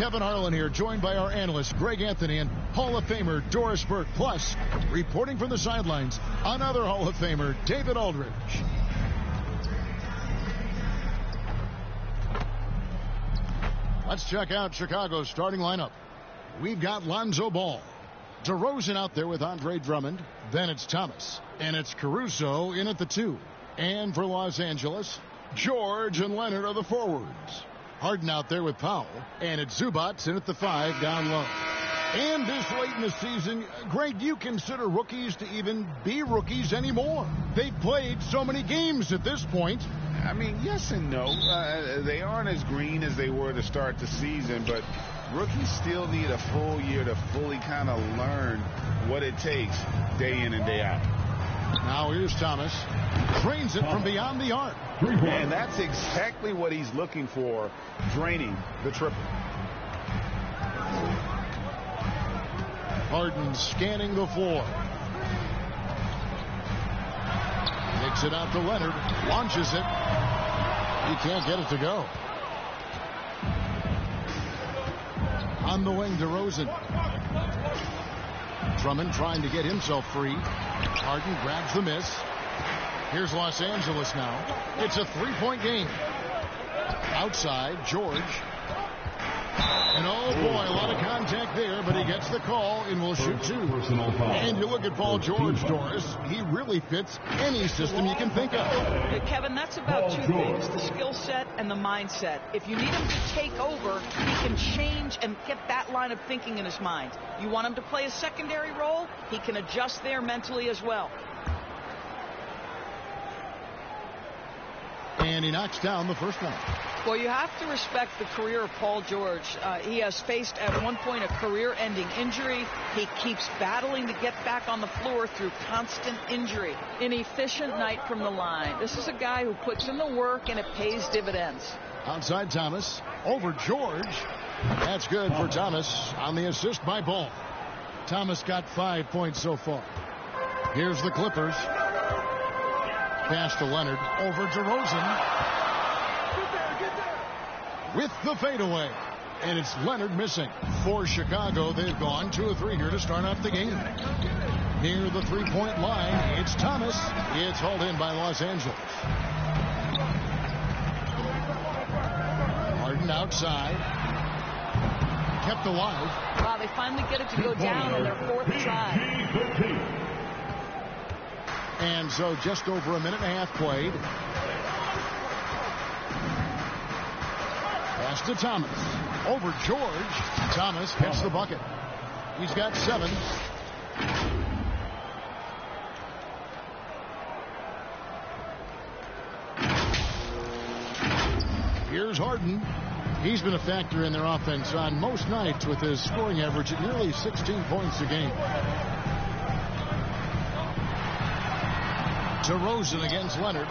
Kevin Harlan here, joined by our analyst Greg Anthony and Hall of Famer Doris Burke. Plus, reporting from the sidelines, another Hall of Famer, David Aldridge. Let's check out Chicago's starting lineup. We've got Lonzo Ball. DeRozan out there with Andre Drummond. Then it's Thomas. And it's Caruso in at the 2. And for Los Angeles, George and Leonard are the forwards. Harden out there with Powell. And it's Zubac in at the 5 down low. And this late in the season, Greg, do you consider rookies to even be rookies anymore? They've played so many games at this point. I mean, yes and no. They aren't as green as they were to start the season, but rookies still need a full year to fully kind of learn what it takes day in and day out. Now here's Thomas. Drains it from beyond the arc. And that's exactly what he's looking for, draining the triple. Harden scanning the floor. Takes it out to Leonard. Launches it. He can't get it to go. On the wing, DeRozan. Drummond trying to get himself free. Harden grabs the miss. Here's Los Angeles now. It's a 3-point game. Outside, George. And oh boy, a lot of contact there, but he gets the call and will shoot 2. And you look at Paul George, Doris, he really fits any system you can think of. Kevin, that's about 2 things, the skill set and the mindset. If you need him to take over, he can change and get that line of thinking in his mind. You want him to play a secondary role, he can adjust there mentally as well. And he knocks down the first one. Well, you have to respect the career of Paul George. He has faced at one point a career-ending injury. He keeps battling to get back on the floor through constant injury. An efficient night from the line. This is a guy who puts in the work and it pays dividends. Outside Thomas, over George. That's good for Thomas on the assist by Ball. Thomas got 5 points so far. Here's the Clippers. Pass to Leonard, over DeRozan. With the fadeaway. And it's Leonard missing. For Chicago, they've gone 2 of 3 here to start off the game. Near the 3-point line, it's Thomas. It's hauled in by Los Angeles. Harden outside. Kept alive. Wow, they finally get it to go down on their 4th try. And so just over a minute and a half played. Pass to Thomas. Over George. Thomas gets the bucket. He's got 7. Here's Harden. He's been a factor in their offense on most nights with his scoring average at nearly 16 points a game. DeRozan against Leonard.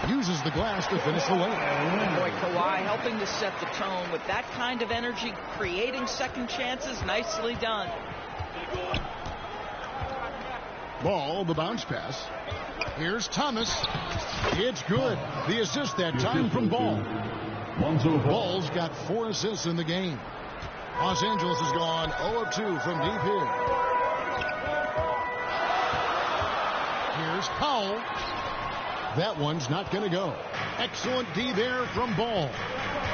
Uses the glass to finish the layup. Boy, Kawhi helping to set the tone with that kind of energy, creating second chances. Nicely done. Ball, the bounce pass. Here's Thomas. It's good. The assist that time from Ball. Ball's got 4 assists in the game. Los Angeles has gone 0 of 2 from deep here. Here's Powell. That one's not going to go. Excellent D there from Ball.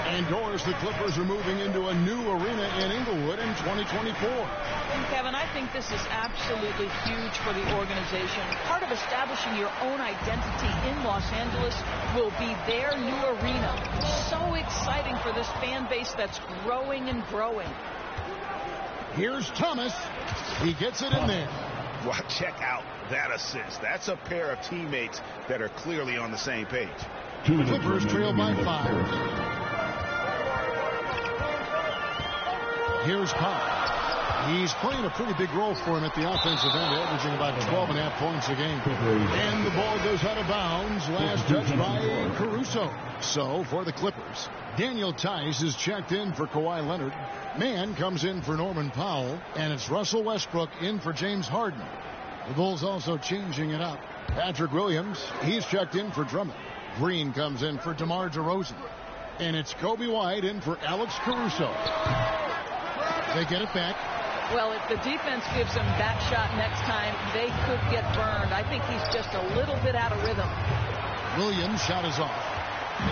And Doris, the Clippers are moving into a new arena in Inglewood in 2024. And Kevin, I think this is absolutely huge for the organization. Part of establishing your own identity in Los Angeles will be their new arena. So exciting for this fan base that's growing and growing. Here's Thomas. He gets it in there. Well, check out that assist. That's a pair of teammates that are clearly on the same page. Clippers trail by 5. Here's Powell. He's playing a pretty big role for him at the offensive end, averaging about 12.5 points a game. And the ball goes out of bounds. Last touch by Caruso. So, for the Clippers, Daniel Tice is checked in for Kawhi Leonard. Mann comes in for Norman Powell. And it's Russell Westbrook in for James Harden. The Bulls also changing it up. Patrick Williams, he's checked in for Drummond. Green comes in for DeMar DeRozan. And it's Kobe White in for Alex Caruso. They get it back. Well, if the defense gives him that shot next time, they could get burned. I think he's just a little bit out of rhythm. Williams' shot is off.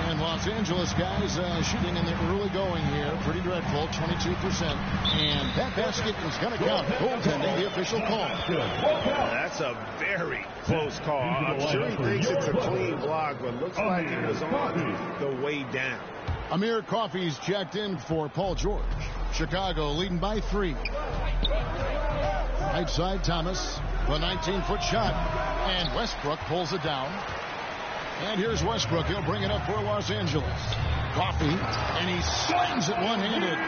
And Los Angeles guys shooting in the early going here. Pretty dreadful, 22%. And that basket is going to count. Goaltending, the official call. That's a very close call. I'm sure he thinks it's a clean block, but looks like he was on the way down. Amir Coffey's checked in for Paul George. Chicago leading by 3. Right side, Thomas. The 19-foot shot. And Westbrook pulls it down. And here's Westbrook. He'll bring it up for Los Angeles. Coffey, and he slams it one-handed.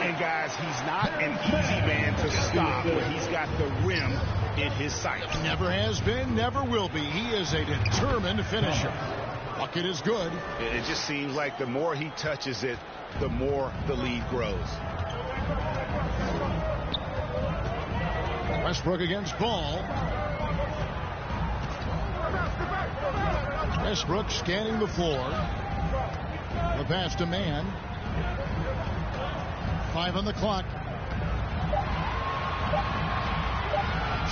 And guys, he's not an easy man to stop, but he's got the rim in his sights. Never has been, never will be. He is a determined finisher. Bucket is good. It just seems like the more he touches it, the more the lead grows. Westbrook against Ball. Westbrook scanning the floor. The pass to Mann. 5 on the clock.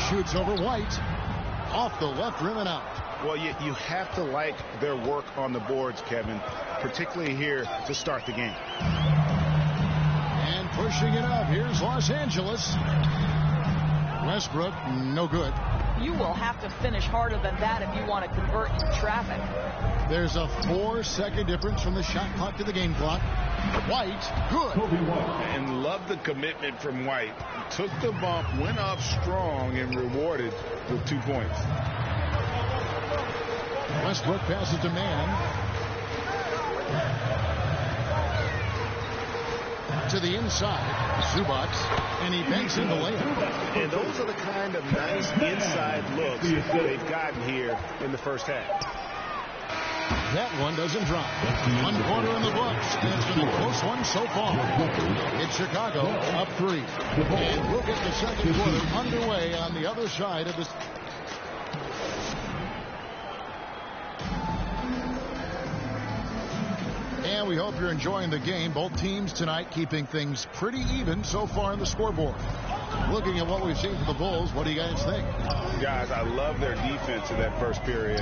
Shoots over White. Off the left rim and out. Well, you have to like their work on the boards, Kevin, particularly here to start the game. And pushing it up. Here's Los Angeles. Westbrook, no good. You will have to finish harder than that if you want to convert in traffic. There's a 4-second difference from the shot clock to the game clock. White, good. And love the commitment from White. Took the bump, went up strong, and rewarded with 2 points. Westbrook passes to Mann. To the inside, Zubac, and he banks in the layup. And those are the kind of nice inside looks they've gotten here in the first half. That one doesn't drop. 1 quarter in the books, and it's been a close one so far. It's Chicago up 3. And we'll get the second quarter underway on the other side of this. And we hope you're enjoying the game. Both teams tonight keeping things pretty even so far on the scoreboard. Looking at what we've seen from the Bulls, what do you guys think? Guys, I love their defense in that first period.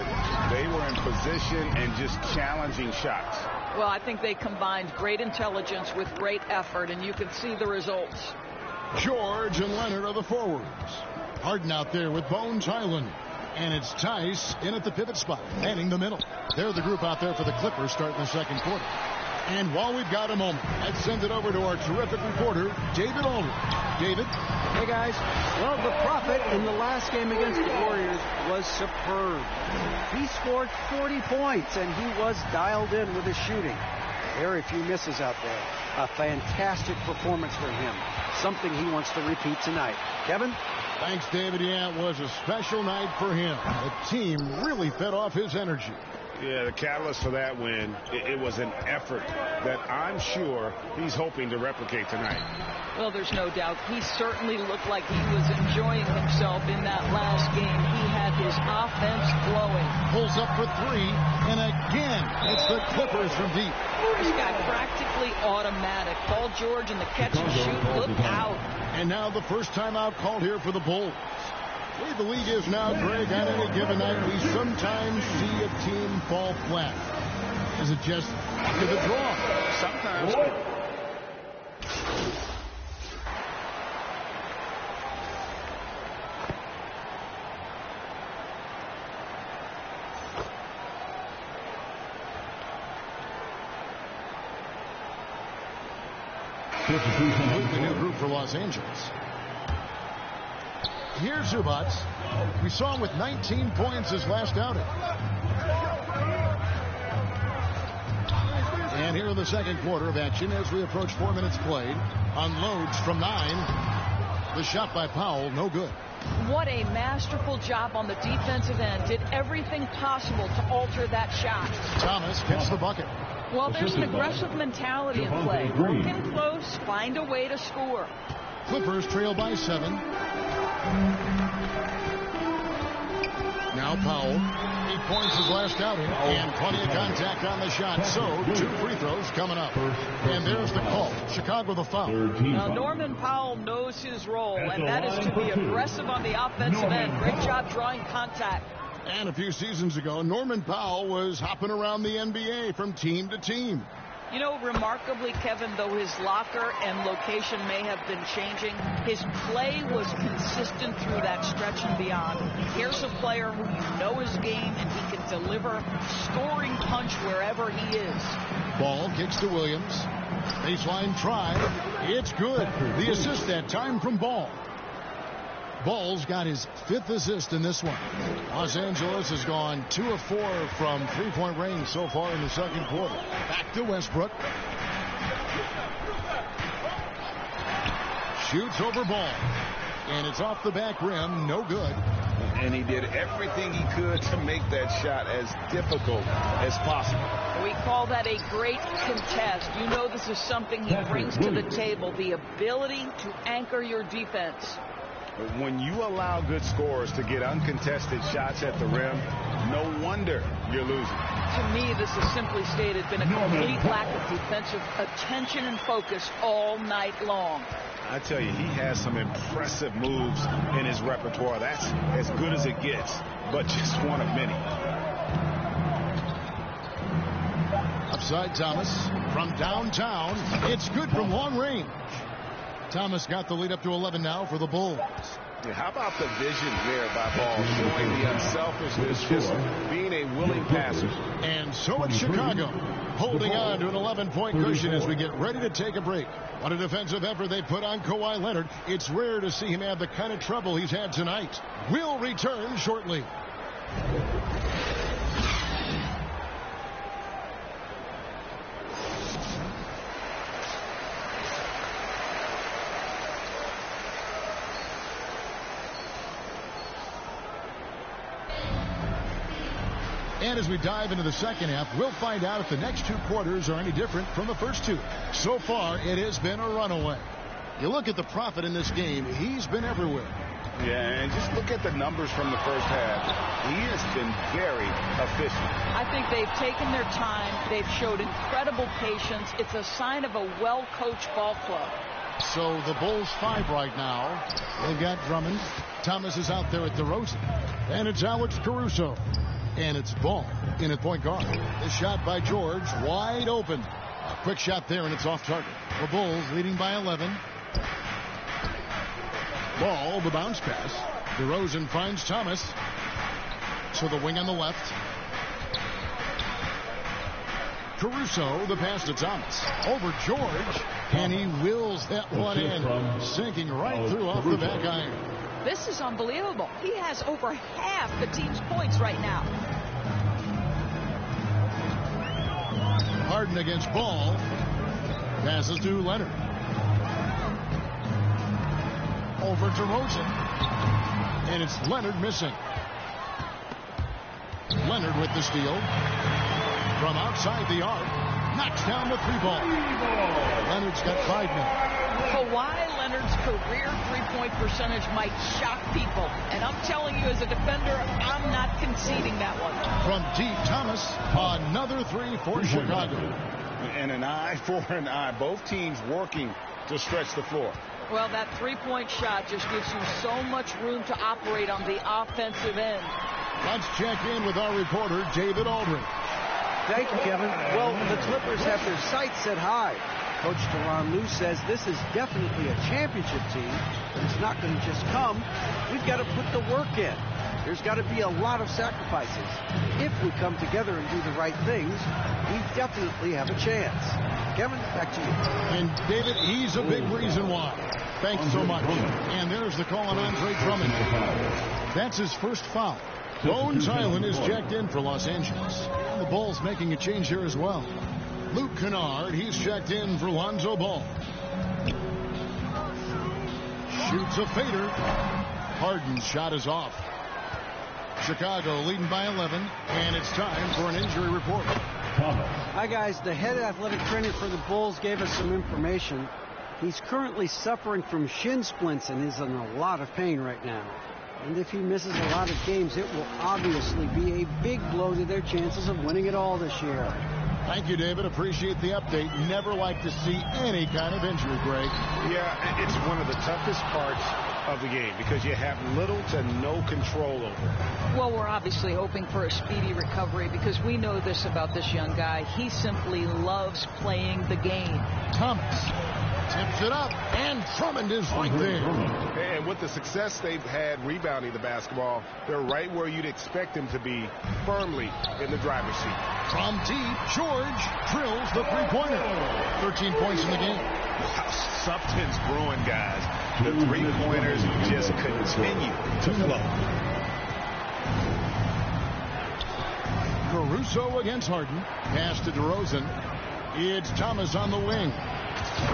They were in position and just challenging shots. Well, I think they combined great intelligence with great effort, and you can see the results. George and Leonard are the forwards. Harden out there with Bones Highland. And it's Tice in at the pivot spot, manning the middle. They're the group out there for the Clippers starting the second quarter. And while we've got a moment, let's send it over to our terrific reporter, David Aldridge. David? Hey, guys. Well, the Prophet in the last game against the Warriors was superb. He scored 40 points, and he was dialed in with his shooting. Very few misses out there. A fantastic performance for him. Something he wants to repeat tonight. Kevin? Thanks, David. Yeah, it was a special night for him. The team really fed off his energy. Yeah, the catalyst for that win, it was an effort that I'm sure he's hoping to replicate tonight. Well, there's no doubt. He certainly looked like he was enjoying himself in that last game. He had his offense flowing. Pulls up for 3, and again, it's the Clippers from deep. This guy practically automatic. Paul George and the catch and shoot. Look out. And now the first timeout called here for the Bulls. The way the league is now, Greg, on any given night, we sometimes see a team fall flat. Is it just after the draw? Sometimes. The new group for Los Angeles. Here's Zubac. We saw him with 19 points his last outing. And here in the second quarter of action as we approach 4 minutes played. Unloads from 9. The shot by Powell, no good. What a masterful job on the defensive end. Did everything possible to alter that shot. Thomas gets the bucket. Well, there's an aggressive mentality in play. Work in close, find a way to score. Clippers trail by 7. Now Powell. He points his last outing, and plenty of contact on the shot. So 2 free throws coming up. And there's the call. Chicago the foul. Now Norman Powell knows his role, and that is to be aggressive on the offensive end. Great job drawing contact. And a few seasons ago, Norman Powell was hopping around the NBA from team to team. You know, remarkably, Kevin, though his locker and location may have been changing, his play was consistent through that stretch and beyond. Here's a player who you know his game, and he can deliver scoring punch wherever he is. Ball kicks to Williams. Baseline try. It's good. The assist that time from Ball. Ball's got his 5th assist in this one. Los Angeles has gone 2 of 4 from 3-point range so far in the second quarter. Back to Westbrook. Shoots over Ball. And it's off the back rim. No good. And he did everything he could to make that shot as difficult as possible. We call that a great contest. You know this is something he brings to the table, the ability to anchor your defense. When you allow good scorers to get uncontested shots at the rim, no wonder you're losing. To me, this is simply stated been a complete lack of defensive attention and focus all night long. I tell you, he has some impressive moves in his repertoire. That's as good as it gets, but just one of many. Upside Thomas from downtown. It's good from long range. Thomas got the lead up to 11 now for the Bulls. Yeah, how about the vision there by Ball, showing the unselfishness, just being a willing passer. And so it's Chicago, holding on to an 11-point cushion as we get ready to take a break. What a defensive effort they put on Kawhi Leonard. It's rare to see him have the kind of trouble he's had tonight. We'll return shortly. And as we dive into the second half, we'll find out if the next 2 quarters are any different from the first 2. So far, it has been a runaway. You look at the Prophet in this game, he's been everywhere. Yeah, and just look at the numbers from the first half. He has been very efficient. I think they've taken their time. They've showed incredible patience. It's a sign of a well-coached ball club. So the Bulls 5 right now. They've got Drummond. Thomas is out there at DeRozan. And it's Alex Caruso. And it's Ball in at point guard. The shot by George, wide open. A quick shot there, and it's off target. The Bulls leading by 11. Ball, the bounce pass. DeRozan finds Thomas. So the wing on the left. Caruso, the pass to Thomas. Over George, and he wills that one in. Sinking right through off the back iron. This is unbelievable. He has over half the team's points right now. Harden against Ball. Passes to Leonard. Over to Rosen. And it's Leonard missing. Leonard with the steal. From outside the arc. Knocks down the 3-ball. Leonard's got 5 minutes. Kawhi Leonard's career three-point percentage might shock people. And I'm telling you, as a defender, I'm not conceding that one. From deep, Thomas, another 3 for Chicago. And an eye for an eye. Both teams working to stretch the floor. Well, that 3-point shot just gives you so much room to operate on the offensive end. Let's check in with our reporter, David Aldridge. Thank you, Kevin. Well, the Clippers have their sights set high. Coach Tyronn Lue says this is definitely a championship team, but it's not going to just come. We've got to put the work in. There's got to be a lot of sacrifices. If we come together and do the right things, we definitely have a chance. Kevin, back to you. And David, he's a big reason why. Thanks so much. And there's the call on Andre Drummond. That's his first foul. Bones Hyland is checked in for Los Angeles. And the Bulls making a change here as well. Luke Kennard, he's checked in for Lonzo Ball. Shoots a fader. Harden's shot is off. Chicago leading by 11, and it's time for an injury report. Hi, guys. The head athletic trainer for the Bulls gave us some information. He's currently suffering from shin splints and is in a lot of pain right now. And if he misses a lot of games, it will obviously be a big blow to their chances of winning it all this year. Thank you, David. Appreciate the update. Never like to see any kind of injury, Greg. Yeah, it's one of the toughest parts of the game because you have little to no control over it. Well, we're obviously hoping for a speedy recovery because we know this about this young guy. He simply loves playing the game. Thomas tips it up, and Drummond is right there. And with the success they've had rebounding the basketball, they're right where you'd expect them to be, firmly in the driver's seat. From deep, George drills the three-pointer. 13 points in the game. Something's brewing, guys. The three-pointers just continue to flow. Caruso against Harden. Pass to DeRozan. It's Thomas on the wing.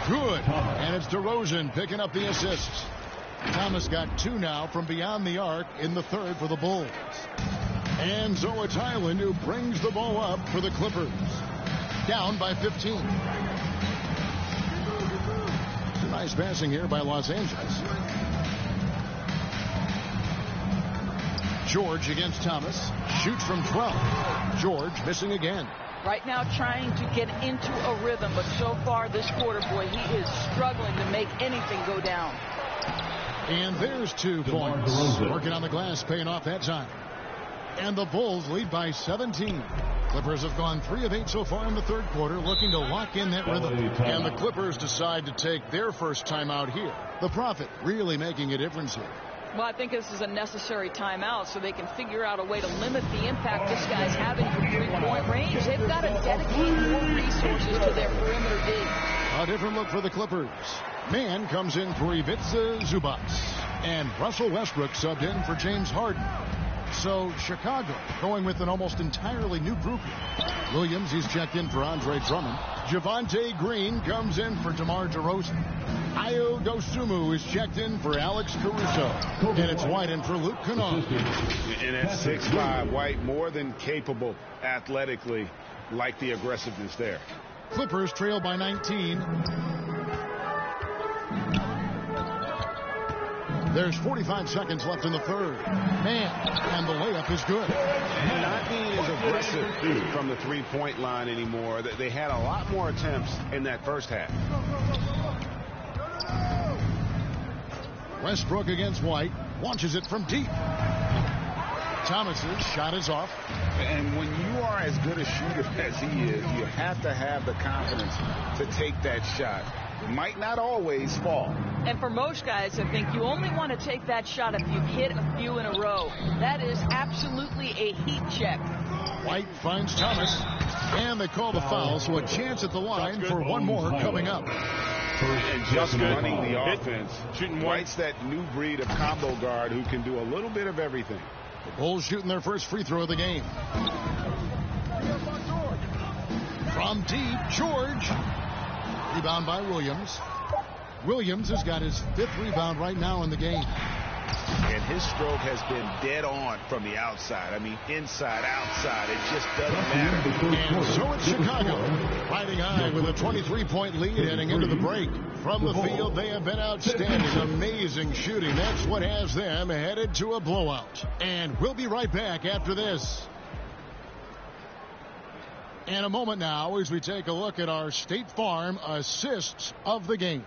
Good. And it's DeRozan picking up the assists. Thomas got 2 now from beyond the arc in the third for the Bulls. And so it's Highland who brings the ball up for the Clippers. Down by 15. Some nice passing here by Los Angeles. George against Thomas. Shoots from 12. George missing again. Right now trying to get into a rhythm, but so far this quarter, boy, he is struggling to make anything go down. And there's 2 points. Working on the glass, paying off that time. And the Bulls lead by 17. Clippers have gone 3 of 8 so far in the third quarter, looking to lock in that rhythm. And the Clippers decide to take their first timeout here. The Prophet really making a difference here. Well, I think this is a necessary timeout so they can figure out a way to limit the impact this guy's having from three-point range. They've got to dedicate more resources to their perimeter D. A different look for the Clippers. Man comes in for Ivica Zubac. And Russell Westbrook subbed in for James Harden. So Chicago going with an almost entirely new group. Williams, he's checked in for Andre Drummond. Javonte Green comes in for DeMar DeRozan. Ayo Dosunmu is checked in for Alex Caruso. And it's White in for Luke Kennard. And at 6'5", White more than capable athletically, like the aggressiveness there. Clippers trail by 19. There's 45 seconds left in the third. Man, and the layup is good. Not being as aggressive from the three-point line anymore. They had a lot more attempts in that first half. Westbrook against White. Launches it from deep. Thomas's shot is off. And when you are as good a shooter as he is, you have to have the confidence to take that shot. It might not always fall. And for most guys, I think you only want to take that shot if you've hit a few in a row. That is absolutely a heat check. White finds Thomas. And they call the foul, so a chance at the line for one more coming up. And just running the offense. White's that new breed of combo guard who can do a little bit of everything. The Bulls shooting their first free throw of the game. From deep, George. Rebound by Williams. Williams has got his 5th rebound right now in the game. And his stroke has been dead on from the outside. I mean, inside, outside. It just doesn't matter. And so it's Chicago riding high with a 23-point lead heading into the break. From the field, they have been outstanding. Amazing shooting. That's what has them headed to a blowout. And we'll be right back after this. In a moment now as we take a look at our State Farm assists of the game.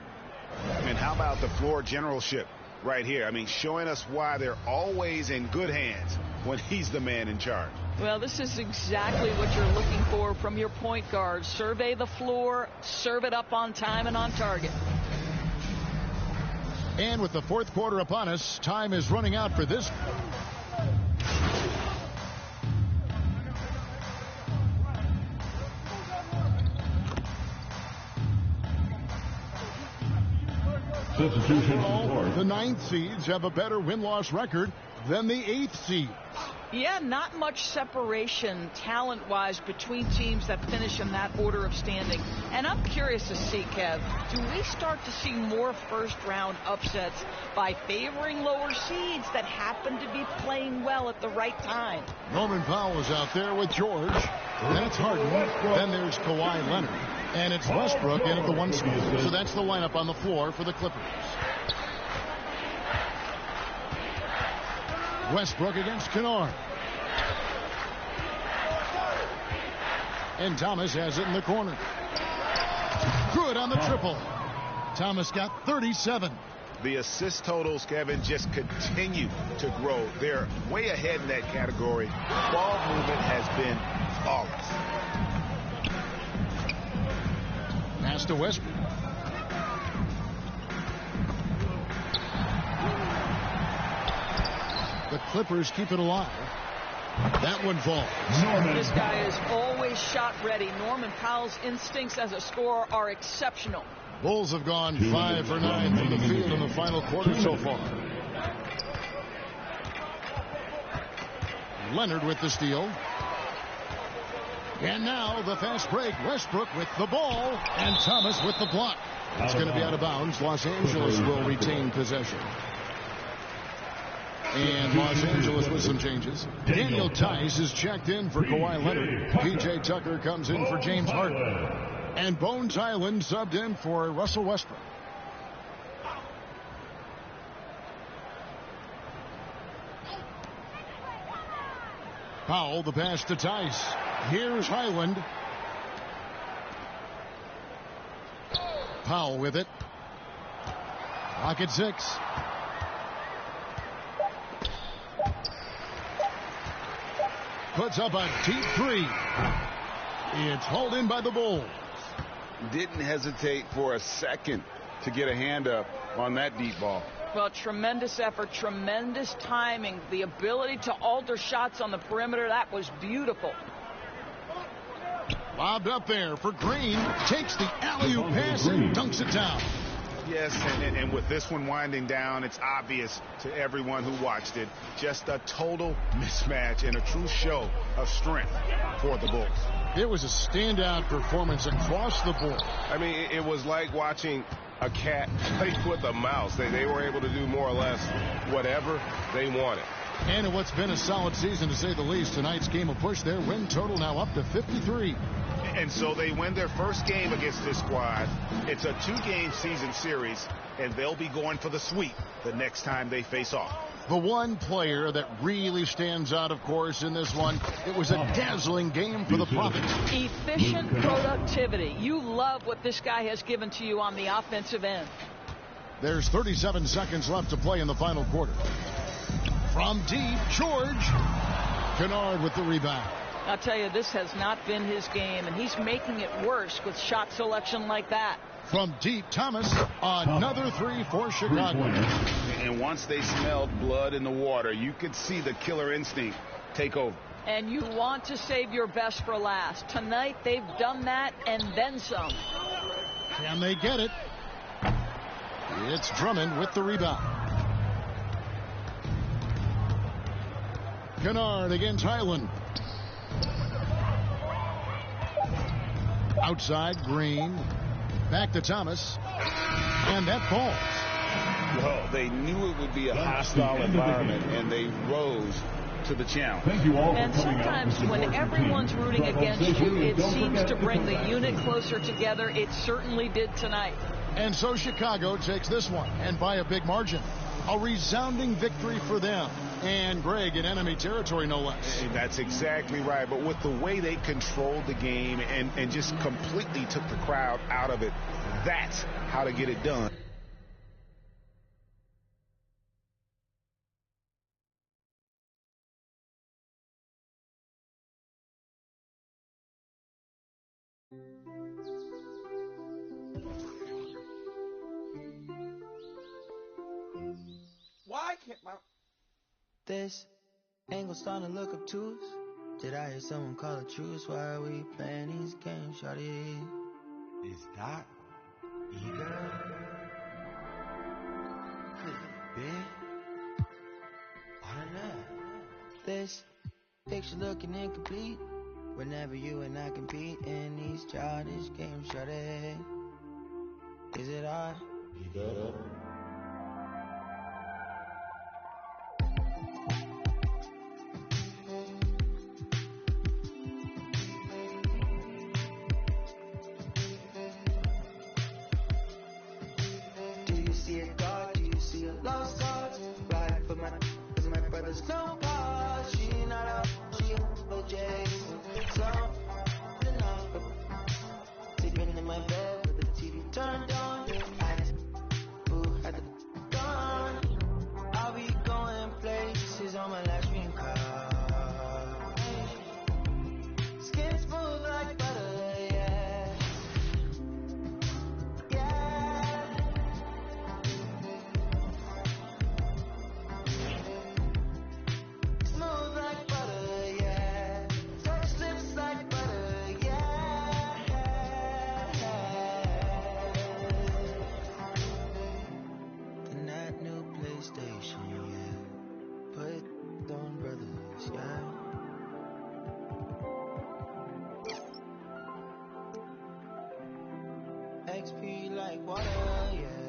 And how about the floor generalship right here? I mean, showing us why they're always in good hands when he's the man in charge. Well, this is exactly what you're looking for from your point guard. Survey the floor, serve it up on time and on target. And with the fourth quarter upon us, time is running out for this. The 9th seeds have a better win-loss record than the 8th seed. Yeah, not much separation talent-wise between teams that finish in that order of standing. And I'm curious to see, Kev, do we start to see more first-round upsets by favoring lower seeds that happen to be playing well at the right time? Norman Powell is out there with George. Then it's Harden. Then there's Kawhi Leonard. And it's Westbrook in at the 1 spot. So that's the lineup on the floor for the Clippers. Westbrook against Kennard. And Thomas has it in the corner. Good on the triple. Thomas got 37. The assist totals, Kevin, just continue to grow. They're way ahead in that category. Ball movement has been flawless. Pass to Westbrook. The Clippers keep it alive. That one falls. This guy is always shot ready. Norman Powell's instincts as a scorer are exceptional. Bulls have gone 5 for 9 from the field in the final quarter so far. Leonard with the steal. And now the fast break. Westbrook with the ball and Thomas with the block. It's going to be out of bounds. Los Angeles will retain possession. And Los Angeles with some changes. Daniel Tice is checked in for Kawhi Leonard. P.J. Tucker comes in for James Harden. And Bones Hyland subbed in for Russell Westbrook. Powell, the pass to Tice. Here's Hyland. Powell with it. Rocket 6. Puts up a deep three. It's hauled in by the Bulls. Didn't hesitate for a second to get a hand up on that deep ball. Well, tremendous effort, tremendous timing, the ability to alter shots on the perimeter. That was beautiful. Lobbed up there for Green. Takes the alley-oop pass and dunks it down. Yes, and with this one winding down, it's obvious to everyone who watched it. Just a total mismatch and a true show of strength for the Bulls. It was a standout performance across the board. I mean, it was like watching a cat play with a mouse. They were able to do more or less whatever they wanted. And in what's been a solid season, to say the least, tonight's game will push their win total now up to 53. And so they win their first game against this squad. It's a 2-game season series, and they'll be going for the sweep the next time they face off. The one player that really stands out, of course, in this one, it was a dazzling game for the Prophets. Efficient productivity. You love what this guy has given to you on the offensive end. There's 37 seconds left to play in the final quarter. From deep, George. Kennard with the rebound. I'll tell you, this has not been his game, and he's making it worse with shot selection like that. From deep, Thomas, another three for Chicago. And once they smelled blood in the water, you could see the killer instinct take over. And you want to save your best for last. Tonight, they've done that and then some. Can they get it? It's Drummond with the rebound. Kennard against Hyland. Outside, Green. Back to Thomas. And that falls. Well, they knew it would be a hostile environment, and they rose to the challenge. And sometimes when everyone's rooting against you, it seems to bring the unit closer together. It certainly did tonight. And so Chicago takes this one, and by a big margin. A resounding victory for them. And Greg in enemy territory, no less. And that's exactly right. But with the way they controlled the game and just completely took the crowd out of it, that's how to get it done. Why can't my... This angle starting to look obtuse. Did I hear someone call it truce? Why are we playing these games, shawty? Is that eager? Could it be? I don't know. This picture looking incomplete. Whenever you and I compete in these childish games, shawty. Is it I? Eager? Lost cause, right for my brothers know OJ. Slow enough. Sleeping in my bed with the TV turned on. I had the gone. I'll be going places on my last green card. Skin smooth like butter, yeah. Yeah. Smooth like butter, yeah. Touch lips like butter, yeah. And that new PlayStation, yeah. Put on brothers, yeah. XP like water, yeah.